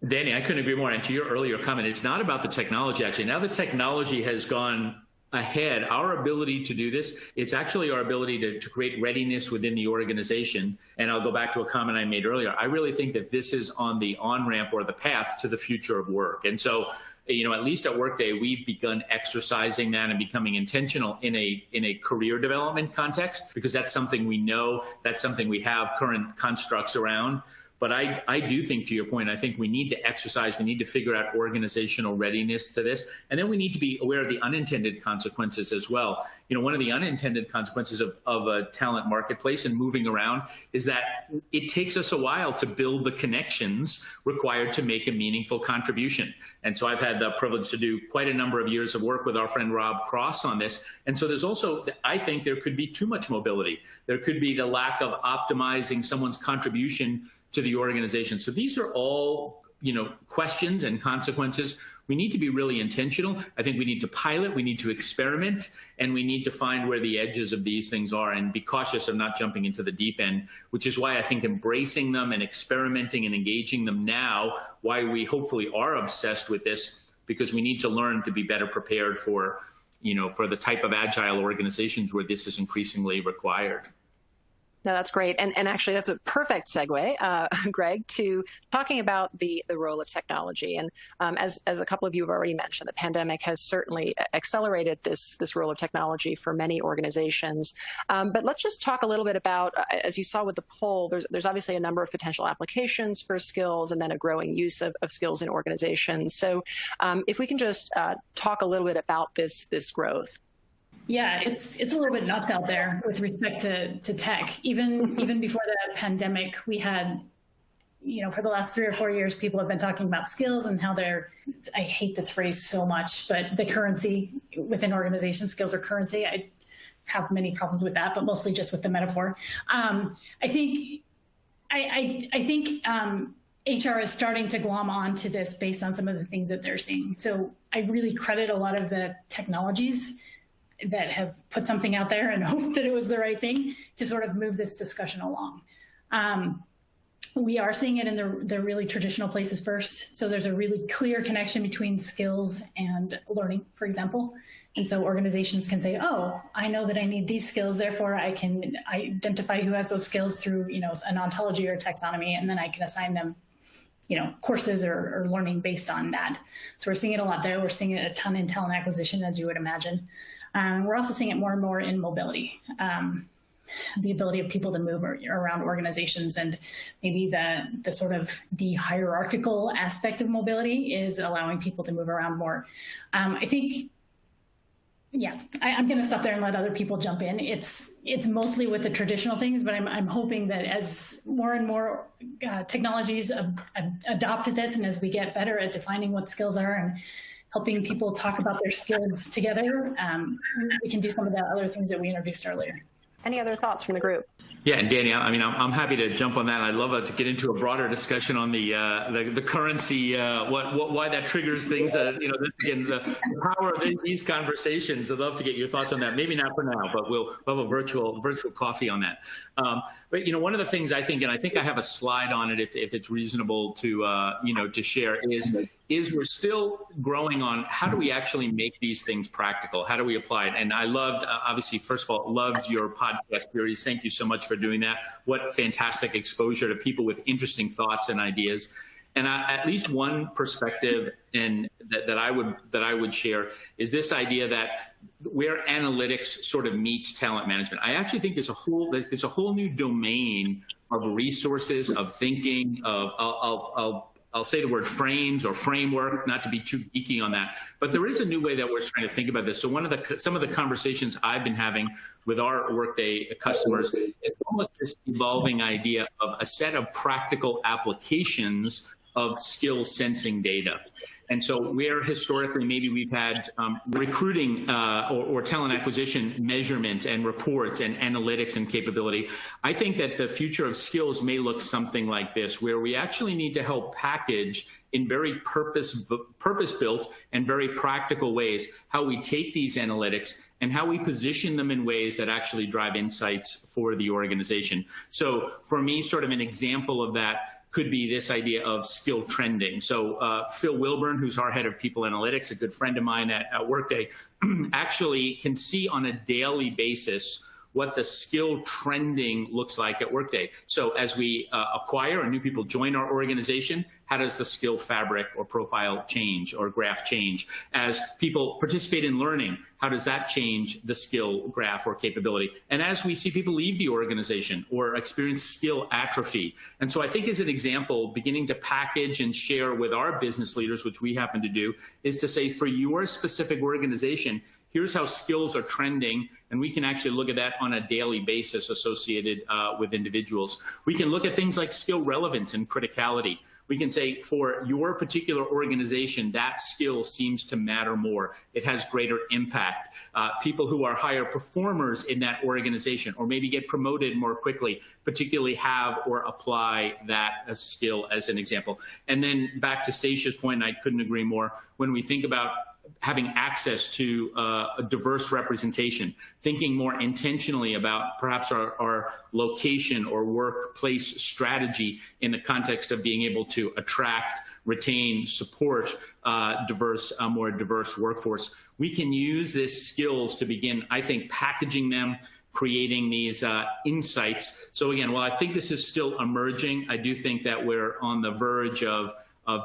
Danny, I couldn't agree more. And to your earlier comment, it's not about the technology, actually. Now the technology has gone ahead. Our ability to do this, it's actually our ability to create readiness within the organization. And I'll go back to a comment I made earlier. I really think that this is on the on-ramp or the path to the future of work. And so, at least at Workday, we've begun exercising that and becoming intentional in a career development context, because that's something we know, that's something we have current constructs around. But I do think, to your point, I think we need to exercise, we need to figure out organizational readiness to this. And then we need to be aware of the unintended consequences as well. One of the unintended consequences of a talent marketplace and moving around is that it takes us a while to build the connections required to make a meaningful contribution. And so I've had the privilege to do quite a number of years of work with our friend Rob Cross on this. And so there's also, I think there could be too much mobility. There could be the lack of optimizing someone's contribution to the organization. So these are all, questions and consequences. We need to be really intentional. I think we need to pilot, we need to experiment, and we need to find where the edges of these things are and be cautious of not jumping into the deep end, which is why I think embracing them and experimenting and engaging them now, why we hopefully are obsessed with this, because we need to learn to be better prepared for the type of agile organizations where this is increasingly required. No, that's great. And actually, that's a perfect segue, Greg, to talking about the role of technology. And as a couple of you have already mentioned, the pandemic has certainly accelerated this role of technology for many organizations. But let's just talk a little bit about, as you saw with the poll, there's obviously a number of potential applications for skills and then a growing use of skills in organizations. So if we can just talk a little bit about this growth. Yeah, it's a little bit nuts out there with respect to tech. Even before the pandemic, we had, for the last 3 or 4 years, people have been talking about skills and how I hate this phrase so much, but the currency within organizations, skills are currency. I have many problems with that, but mostly just with the metaphor. I think I think HR is starting to glom onto this based on some of the things that they're seeing. So I really credit a lot of the technologies that have put something out there and hope that it was the right thing to sort of move this discussion along. We are seeing it in the really traditional places first. So there's a really clear connection between skills and learning, for example. And so organizations can say, oh, I know that I need these skills, therefore I can identify who has those skills through, an ontology or taxonomy, and then I can assign them, courses or learning based on that. So we're seeing it a lot there. We're seeing it a ton in talent acquisition, as you would imagine. We're also seeing it more and more in mobility. The ability of people to move around organizations, and maybe the sort of de-hierarchical aspect of mobility is allowing people to move around more. I think, I'm going to stop there and let other people jump in. It's mostly with the traditional things, but I'm hoping that as more and more technologies adopt this, and as we get better at defining what skills are and helping people talk about their skills together, we can do some of the other things that we introduced earlier. Any other thoughts from the group? Yeah, and Danny, I'm happy to jump on that. I'd love to get into a broader discussion on the currency, why that triggers things. Again, the power of these conversations. I'd love to get your thoughts on that. Maybe not for now, but we'll have a virtual coffee on that. But one of the things I think, and I think I have a slide on it if it's reasonable to share, is we're still growing on how do we actually make these things practical? How do we apply it? And I loved, obviously, first of all, loved your podcast series. Thank you so much for doing that. What fantastic exposure to people with interesting thoughts and ideas. And at least one perspective that I would share is this idea that where analytics sort of meets talent management. I actually think there's a whole new domain of resources, of thinking, of I'll say the word frames or framework, not to be too geeky on that, but there is a new way that we're trying to think about this. So some of the conversations I've been having with our Workday customers is almost this evolving idea of a set of practical applications of skill sensing data. And so where historically maybe we've had recruiting or talent acquisition measurement and reports and analytics and capability, I think that the future of skills may look something like this, where we actually need to help package in very purpose-built and very practical ways how we take these analytics and how we position them in ways that actually drive insights for the organization. So for me, sort of an example of that could be this idea of skill trending. So Phil Wilburn, who's our head of people analytics, a good friend of mine at Workday, actually can see on a daily basis what the skill trending looks like at Workday. So as we acquire and new people join our organization, how does the skill fabric or profile change or graph change? As people participate in learning, how does that change the skill graph or capability? And as we see people leave the organization or experience skill atrophy. And so I think as an example, beginning to package and share with our business leaders, which we happen to do, is to say for your specific organization, here's how skills are trending, and we can actually look at that on a daily basis associated with individuals. We can look at things like skill relevance and criticality. We can say for your particular organization, that skill seems to matter more. It has greater impact. People who are higher performers in that organization or maybe get promoted more quickly, particularly have or apply that skill as an example. And then back to Stacia's point, and I couldn't agree more, when we think about having access to a diverse representation, thinking more intentionally about perhaps our location or workplace strategy in the context of being able to attract, retain, support more diverse workforce. We can use these skills to begin, I think, packaging them, creating these insights. So again, while I think this is still emerging, I do think that we're on the verge of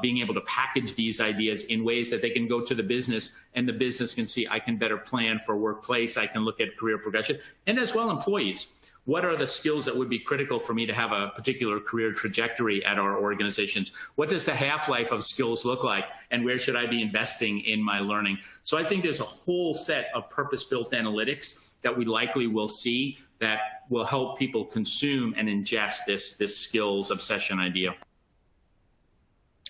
being able to package these ideas in ways that they can go to the business and the business can see, I can better plan for workplace, I can look at career progression, and as well employees. What are the skills that would be critical for me to have a particular career trajectory at our organizations? What does the half-life of skills look like, and where should I be investing in my learning? So I think there's a whole set of purpose-built analytics that we likely will see that will help people consume and ingest this skills obsession idea.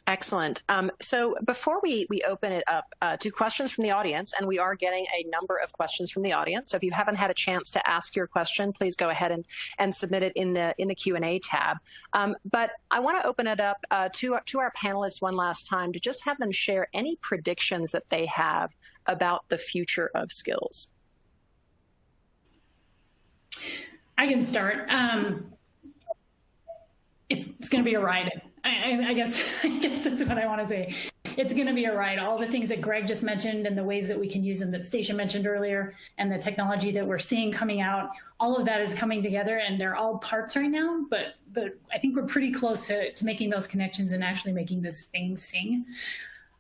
Excellent. So before we open it up to questions from the audience, and we are getting a number of questions from the audience, so if you haven't had a chance to ask your question, please go ahead and submit it in the Q&A tab. But I want to open it up to our panelists one last time to just have them share any predictions that they have about the future of skills. I can start. It's going to be a ride. I guess that's what I want to say. It's going to be a ride. All the things that Greg just mentioned and the ways that we can use them that Stacia mentioned earlier and the technology that we're seeing coming out, all of that is coming together and they're all parts right now. But I think we're pretty close to making those connections and actually making this thing sing.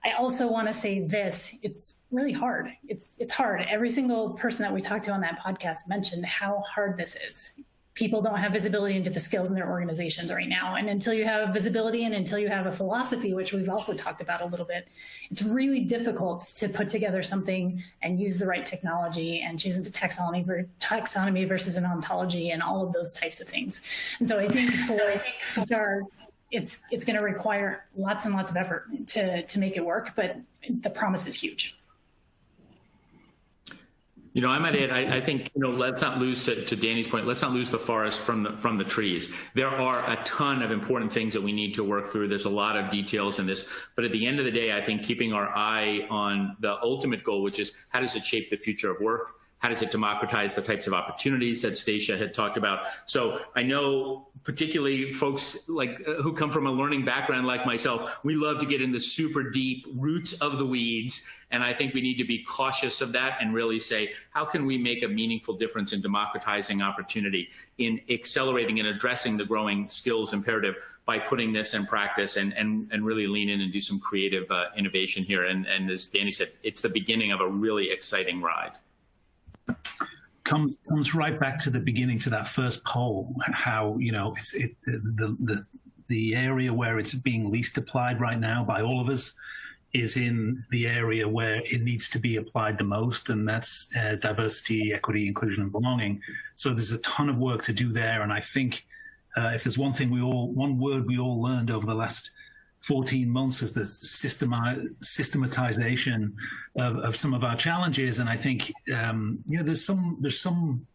I also want to say this, it's really hard. It's hard. Every single person that we talked to on that podcast mentioned how hard this is. People don't have visibility into the skills in their organizations right now. And until you have visibility and until you have a philosophy, which we've also talked about a little bit, it's really difficult to put together something and use the right technology and choose into taxonomy versus an ontology and all of those types of things. And so I think for HR, it's going to require lots and lots of effort to make it work, but the promise is huge. You know, I might add, I think, you know, let's not lose, to Danny's point, let's not lose the forest from the trees. There are a ton of important things that we need to work through. There's a lot of details in this. But at the end of the day, I think keeping our eye on the ultimate goal, which is how does it shape the future of work? How does it democratize the types of opportunities that Stacia had talked about? So I know particularly folks like who come from a learning background like myself, we love to get in the super deep roots of the weeds. And I think we need to be cautious of that and really say, how can we make a meaningful difference in democratizing opportunity, in accelerating and addressing the growing skills imperative by putting this in practice and really lean in and do some creative innovation here. And as Danny said, it's the beginning of a really exciting ride. Comes right back to the beginning, to that first poll, how, you know, the area where it's being least applied right now by all of us is in the area where it needs to be applied the most, and that's diversity, equity, inclusion, and belonging. So there's a ton of work to do there, and I think if there's one word we all learned over the last 14 months is the systematization of some of our challenges. And I think, you know, there's some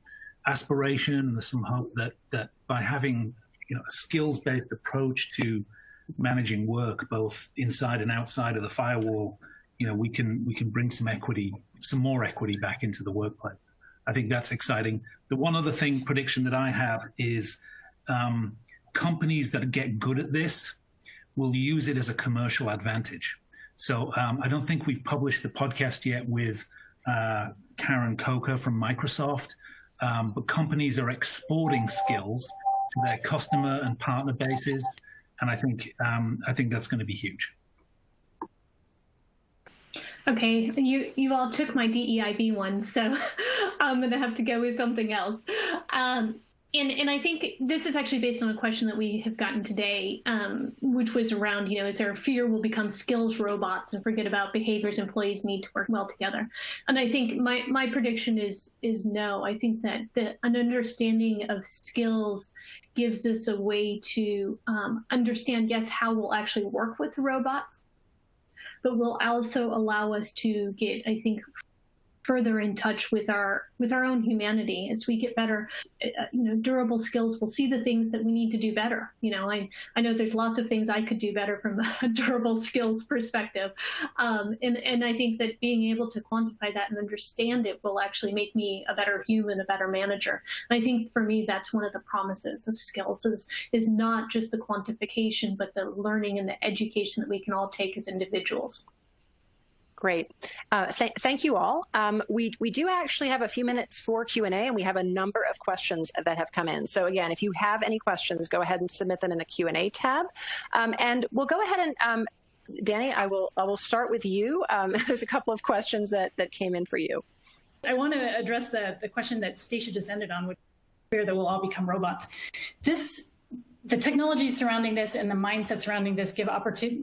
aspiration and there's some hope that by having, you know, a skills-based approach to managing work, both inside and outside of the firewall, you know, we can bring some more equity back into the workplace. I think that's exciting. The one other prediction that I have is companies that get good at this will use it as a commercial advantage. So I don't think we've published the podcast yet with Karen Coker from Microsoft, but companies are exporting skills to their customer and partner bases, and I think that's going to be huge. Okay, you all took my DEIB one, so I'm going to have to go with something else. And I think this is actually based on a question that we have gotten today, which was around, you know, is there a fear we'll become skills robots and forget about behaviors employees need to work well together? And I think my prediction is no. I think that an understanding of skills gives us a way to understand, yes, how we'll actually work with the robots, but will also allow us to get, I think, further in touch with our own humanity as we get better. You know, durable skills, we'll see the things that we need to do better. You know, I know there's lots of things I could do better from a durable skills perspective. And I think that being able to quantify that and understand it will actually make me a better human, a better manager. And I think for me, that's one of the promises of skills is not just the quantification, but the learning and the education that we can all take as individuals. Great. Thank you all. We do actually have a few minutes for Q&A, and we have a number of questions that have come in. So again, if you have any questions, go ahead and submit them in the Q&A tab. And we'll go ahead and, Danny, I will start with you. There's a couple of questions that came in for you. I want to address the question that Stacia just ended on, which is fear that we'll all become robots. The technology surrounding this and the mindset surrounding this give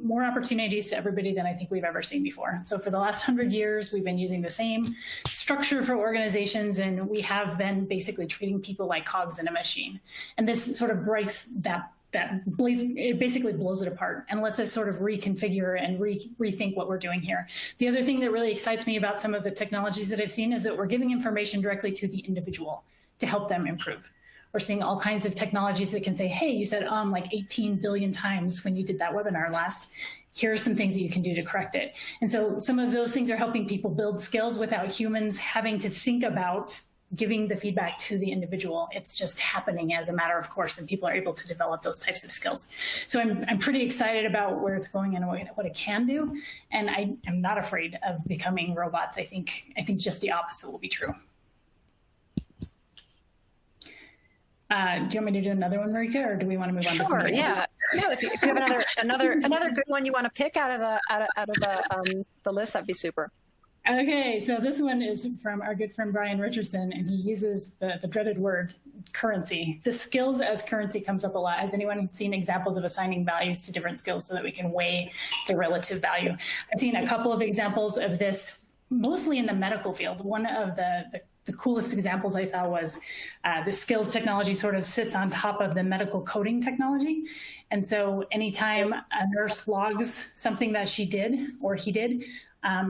more opportunities to everybody than I think we've ever seen before. So for the last 100 years, we've been using the same structure for organizations, and we have been basically treating people like cogs in a machine. And this sort of breaks that it basically blows it apart and lets us sort of reconfigure and rethink what we're doing here. The other thing that really excites me about some of the technologies that I've seen is that we're giving information directly to the individual to help them improve. We're seeing all kinds of technologies that can say, hey, you said like 18 billion times when you did that webinar last. Here are some things that you can do to correct it. And so some of those things are helping people build skills without humans having to think about giving the feedback to the individual. It's just happening as a matter of course, and people are able to develop those types of skills. So I'm pretty excited about where it's going and what it can do. And I am not afraid of becoming robots. I think just the opposite will be true. Do you want me to do another one, Marika, or do we want to move on to something else? Yeah. No, if you have another good one you want to pick out of the list, that'd be super. Okay, so this one is from our good friend Brian Richardson, and he uses the dreaded word currency. The skills as currency comes up a lot. Has anyone seen examples of assigning values to different skills so that we can weigh the relative value? I've seen a couple of examples of this, mostly in the medical field. One of the coolest examples I saw was the skills technology sort of sits on top of the medical coding technology. And so anytime a nurse logs something that she did or he did,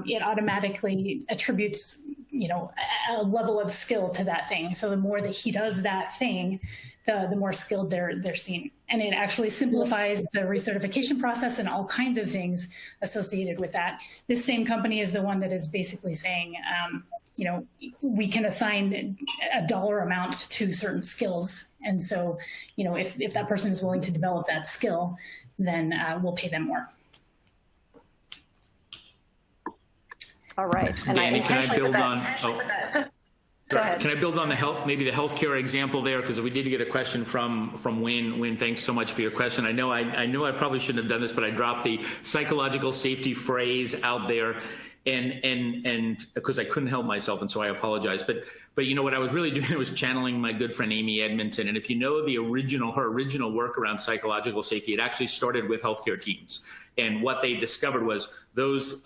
it automatically attributes, a level of skill to that thing. So the more that he does that thing, the more skilled they're seen. And it actually simplifies the recertification process and all kinds of things associated with that. This same company is the one that is basically saying, we can assign a dollar amount to certain skills. And so, if that person is willing to develop that skill, then we'll pay them more. All right. And Danny, can I build on? Go ahead. Can I build on the healthcare example there? Because we did get a question from Wynn. Wynn, thanks so much for your question. I know I probably shouldn't have done this, but I dropped the psychological safety phrase out there. And because I couldn't help myself, and so I apologize. But what I was really doing was channeling my good friend Amy Edmondson. And if you know her original work around psychological safety, it actually started with healthcare teams. And what they discovered was those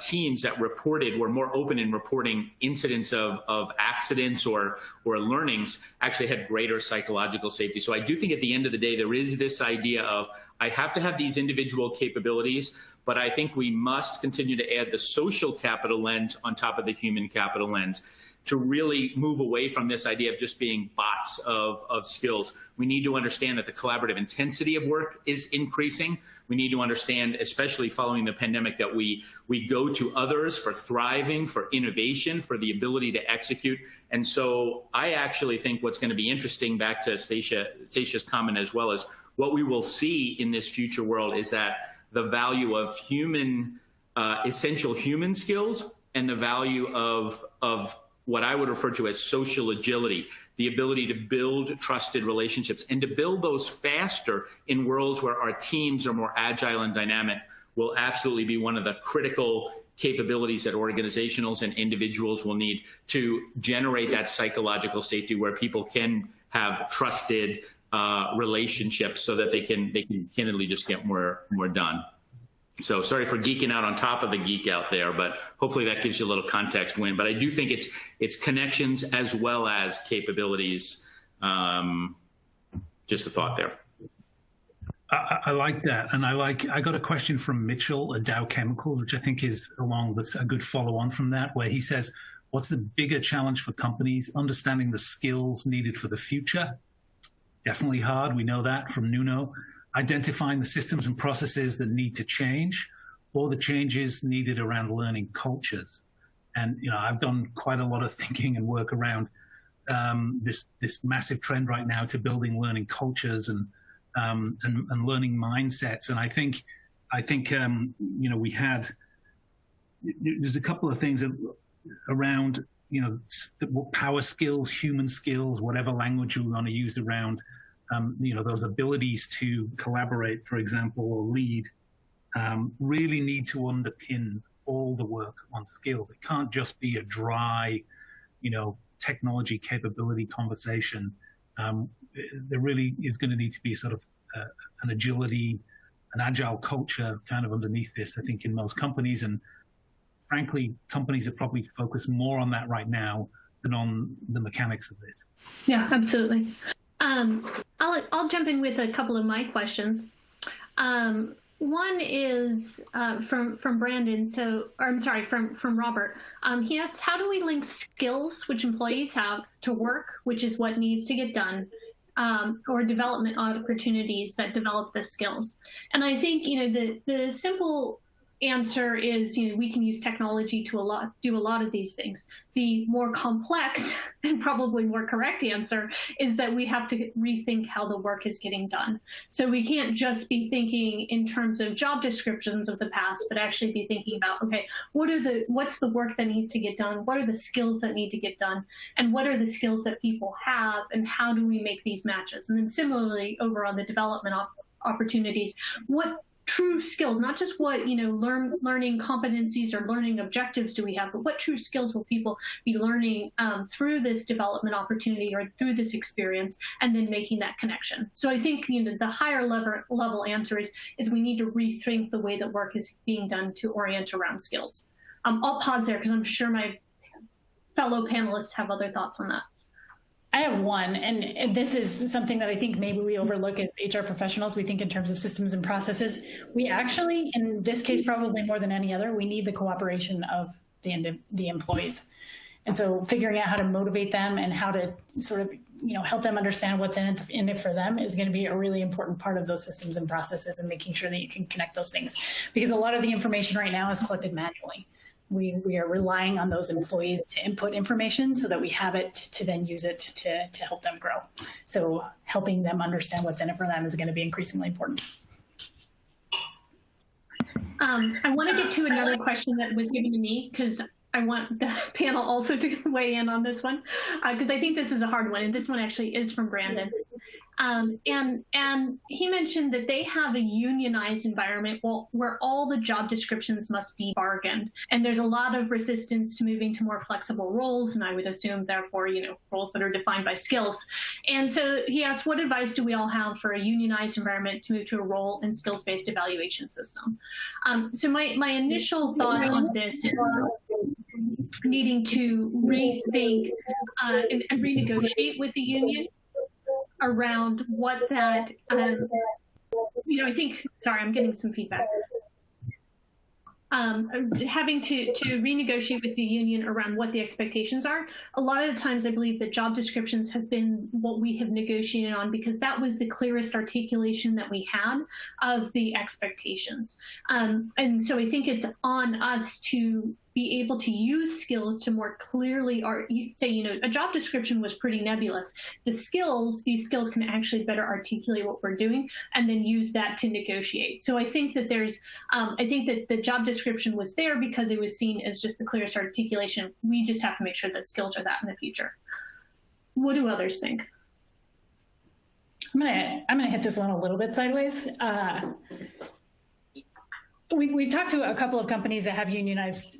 teams that reported were more open in reporting incidents of accidents or learnings actually had greater psychological safety. So I do think at the end of the day, there is this idea of I have to have these individual capabilities, but I think we must continue to add the social capital lens on top of the human capital lens to really move away from this idea of just being bots of skills. We need to understand that the collaborative intensity of work is increasing. We need to understand, especially following the pandemic, that we go to others for thriving, for innovation, for the ability to execute. And so I actually think what's going to be interesting, back to Stacya's comment as well, as what we will see in this future world is that the value of essential human skills and the value of what I would refer to as social agility, the ability to build trusted relationships and to build those faster in worlds where our teams are more agile and dynamic, will absolutely be one of the critical capabilities that organizations and individuals will need to generate that psychological safety where people can have trusted relationships so that they can candidly just get more done. So sorry for geeking out on top of the geek out there, but hopefully that gives you a little context, Wynn. But I do think it's connections as well as capabilities. Just a thought there. I like that. And I got a question from Mitchell at Dow Chemical, which I think is along with a good follow on from that, where he says, what's the bigger challenge for companies? Understanding the skills needed for the future. Definitely hard. We know that from Nuno. Identifying the systems and processes that need to change, or the changes needed around learning cultures. And I've done quite a lot of thinking and work around this massive trend right now to building learning cultures and learning mindsets. And I think we had, there's a couple of things around power skills, human skills, whatever language we want to use around. Those abilities to collaborate, for example, or lead, really need to underpin all the work on skills. It can't just be a dry, technology capability conversation. There really is going to need to be sort of an agility, an agile culture kind of underneath this, I think, in most companies. And frankly, companies are probably focused more on that right now than on the mechanics of this. Yeah, absolutely. I'll I'll jump in with a couple of my questions. One is from Brandon. From Robert. He asks, how do we link skills which employees have to work, which is what needs to get done, or development opportunities that develop the skills? And I think the simple answer is we can use technology to do a lot of these things. The more complex and probably more correct answer is that we have to rethink how the work is getting done. So we can't just be thinking in terms of job descriptions of the past, but actually be thinking about, okay, what's the work that needs to get done? What are the skills that need to get done? And what are the skills that people have? And how do we make these matches? And then similarly, over on the development opportunities, what true skills, not just what learning competencies or learning objectives do we have, but what true skills will people be learning through this development opportunity or through this experience, and then making that connection. So I think the higher level answer is we need to rethink the way that work is being done to orient around skills. I'll pause there because I'm sure my fellow panelists have other thoughts on that. I have one, and this is something that I think maybe we overlook as HR professionals. We think in terms of systems and processes. We actually, in this case, probably more than any other, we need the cooperation of the employees. And so figuring out how to motivate them and how to sort of, help them understand what's in it for them is going to be a really important part of those systems and processes, and making sure that you can connect those things. Because a lot of the information right now is collected manually. We are relying on those employees to input information so that we have it to then use it to help them grow. So helping them understand what's in it for them is going to be increasingly important. I want to get to another question that was given to me, because I want the panel also to weigh in on this one, because I think this is a hard one, and this one actually is from Brandon. And he mentioned that they have a unionized environment where all the job descriptions must be bargained. And there's a lot of resistance to moving to more flexible roles, and I would assume, therefore, roles that are defined by skills. And so he asked, what advice do we all have for a unionized environment to move to a role and skills-based evaluation system? So my initial thought on this is needing to rethink and renegotiate with the union around what that, I think, sorry, I'm getting some feedback. Having to renegotiate with the union around what the expectations are. A lot of the times I believe that job descriptions have been what we have negotiated on, because that was the clearest articulation that we had of the expectations. And so I think it's on us to be able to use skills to more clearly say, a job description was pretty nebulous. These skills can actually better articulate what we're doing, and then use that to negotiate. So I think that I think that the job description was there because it was seen as just the clearest articulation. We just have to make sure that skills are that in the future. What do others think? I'm gonna hit this one a little bit sideways. We've talked to a couple of companies that have unionized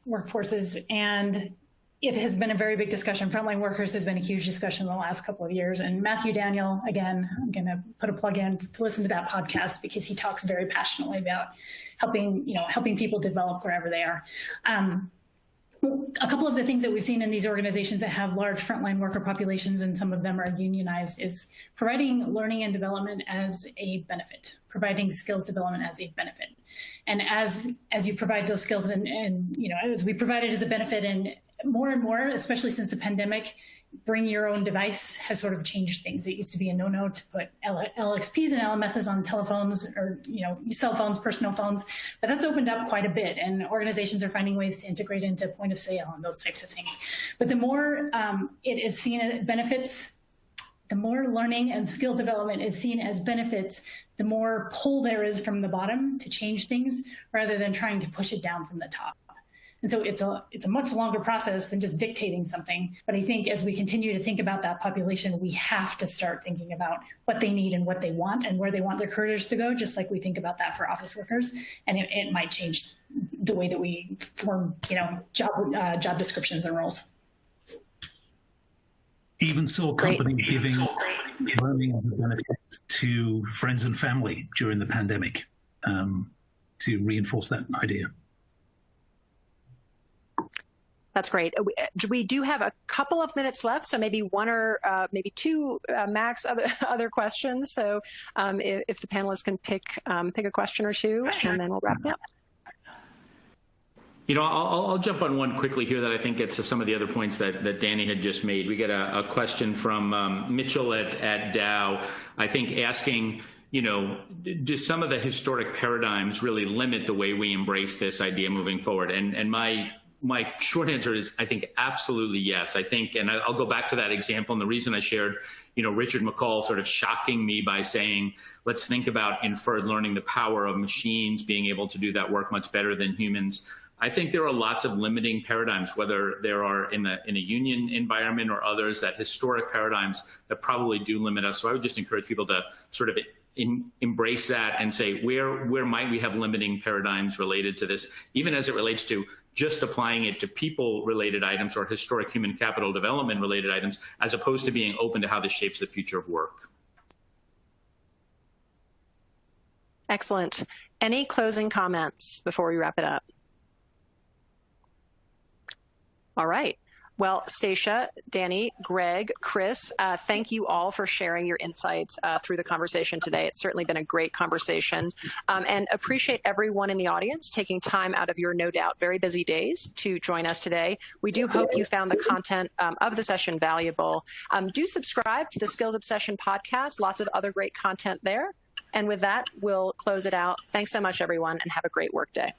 workforces, and it has been a very big discussion. Frontline workers has been a huge discussion in the last couple of years. And Matthew Daniel, again, I'm going to put a plug in to listen to that podcast, because he talks very passionately about helping people develop wherever they are. A couple of the things that we've seen in these organizations that have large frontline worker populations, and some of them are unionized, is providing learning and development as a benefit, providing skills development as a benefit. And as you provide those skills, and as we provide it as a benefit, and more, especially since the pandemic, bring your own device has sort of changed things. It used to be a no-no to put LXPs and LMSs on telephones, or cell phones, personal phones, but that's opened up quite a bit, and organizations are finding ways to integrate into point of sale and those types of things. But the more it is seen as benefits, the more learning and skill development is seen as benefits, the more pull there is from the bottom to change things, rather than trying to push it down from the top. And so it's a much longer process than just dictating something. But I think as we continue to think about that population, we have to start thinking about what they need and what they want and where they want their careers to go, just like we think about that for office workers. And it might change the way that we form, job descriptions and roles. Even saw companies giving learning benefits to friends and family during the pandemic to reinforce that idea. That's great. We do have a couple of minutes left, so maybe one or maybe two max other questions. So if the panelists can pick a question or two, and then we'll wrap it up. You know, I'll jump on one quickly here that I think gets to some of the other points that Danny had just made. We get a question from Mitchell at Dow, I think asking, you know, do some of the historic paradigms really limit the way we embrace this idea moving forward? And my short answer is, I think absolutely yes. I think, and I'll go back to that example, and the reason I shared, you know, Richard McCall sort of shocking me by saying, let's think about inferred learning, the power of machines being able to do that work much better than humans. I think there are lots of limiting paradigms, whether there are in a union environment or others, that historic paradigms that probably do limit us. So I would just encourage people to sort of embrace that and say, where might we have limiting paradigms related to this, even as it relates to just applying it to people-related items or historic human capital development-related items, as opposed to being open to how this shapes the future of work. Excellent. Any closing comments before we wrap it up? All right. Well, Stacia, Danny, Greg, Chris, thank you all for sharing your insights through the conversation today. It's certainly been a great conversation, and appreciate everyone in the audience taking time out of your, no doubt, very busy days to join us today. We do hope you found the content of the session valuable. Do subscribe to the Skills Obsession podcast. Lots of other great content there. And with that, we'll close it out. Thanks so much, everyone, and have a great workday.